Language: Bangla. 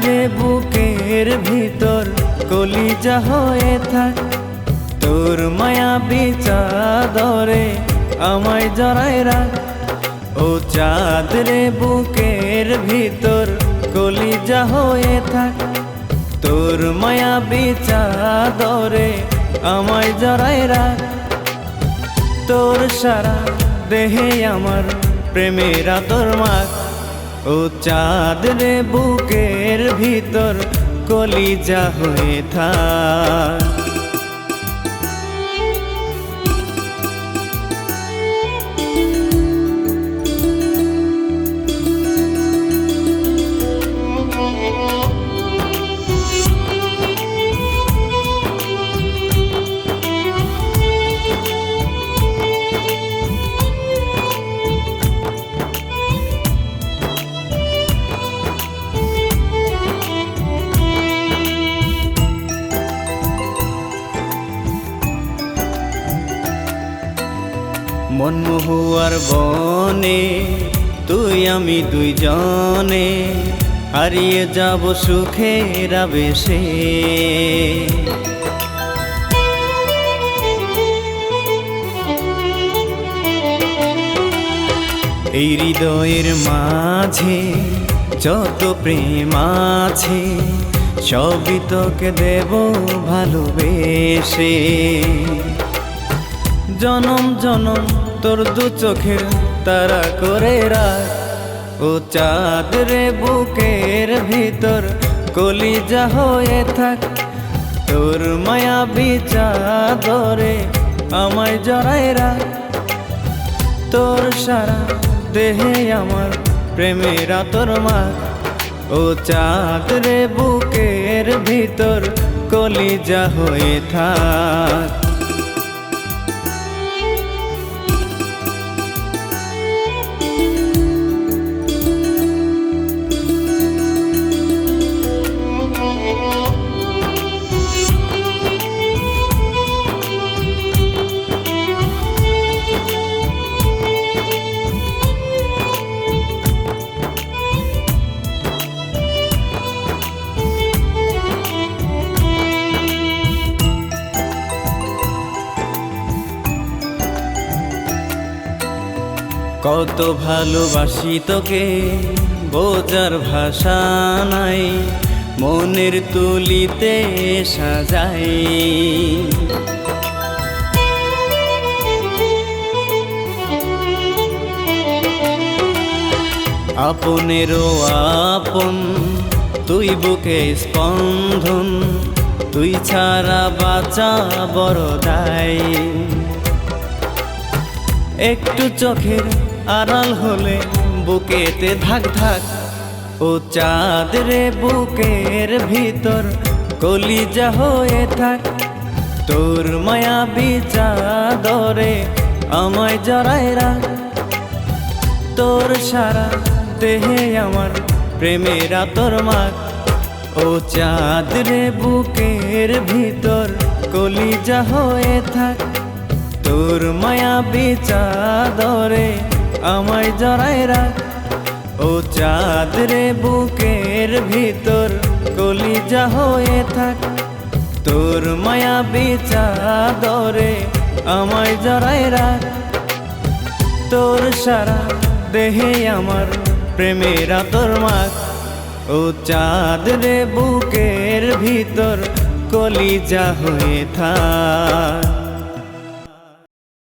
রে বুকের ভিতর কলিজা হয়ে থাক, তোর মায়াবী চাদরে আমায় জড়ায় রাখ। ও চাঁদ রে বুকের ভিতর কলিজা হয়ে থাক, তোর মায়াবী চাদরে আমায় জড়ায় রাখ। তোর সারা দেহে আমার প্রেমের আতর মাখ। ও চাঁদ রে বুকের ভিতর কলিজা হয়ে থাক। মনমহুয়ার বনে তুই আমি দুইজনে হারিয়ে যাব সুখের আবেশে। এই হৃদয়ের মাঝে যত প্রেম আছে সবই তোকে দেব ভালোবেসে। জনম জনম তোর দু চোখের তারা করে রাখ। ও চাঁদ রে বুকের ভিতর কলিজা হয়ে থাক, তোর মায়াবী চাদরে আমায় জড়ায় রাখ। তোর সারা দেহে আমার প্রেমের আতর মাখ। ও চাঁদ রে বুকের ভিতর কলিজা হয়ে থাক। কত ভালোবাসি তোকে বোঝার ভাষা নাই, মনের তুলিতে সাজাই। আপনেরও আপন তুই বুকে স্পন্দন, তুই ছাড়া বাঁচা বড় দায়। একটু চোখের আড়াল হলে বুকেতে ধাক ধাক। ও চাঁদ রে বুকের ভিতর কলিজা হয়ে থাক, তোর মায়াবী চাদরে আমায় জড়ায় রাখ। তোর সারা দেহে আমার প্রেমের আতর মাখ। ও চাঁদ রে বুকের ভিতর কলিজা হয়ে থাক, তোর মায়াবী চাদরে আমায় জড়ায় রাখ। ও চাঁদ রে বুকের ভিতর কলিজা হয়ে থাক, তোর মায়াবী চাদরে আমায় জড়ায় রাখ। তোর সারা দেহে আমার প্রেমের আতর মাখ। ও চাঁদ রে বুকের ভিতর কলিজা হয়ে থাক।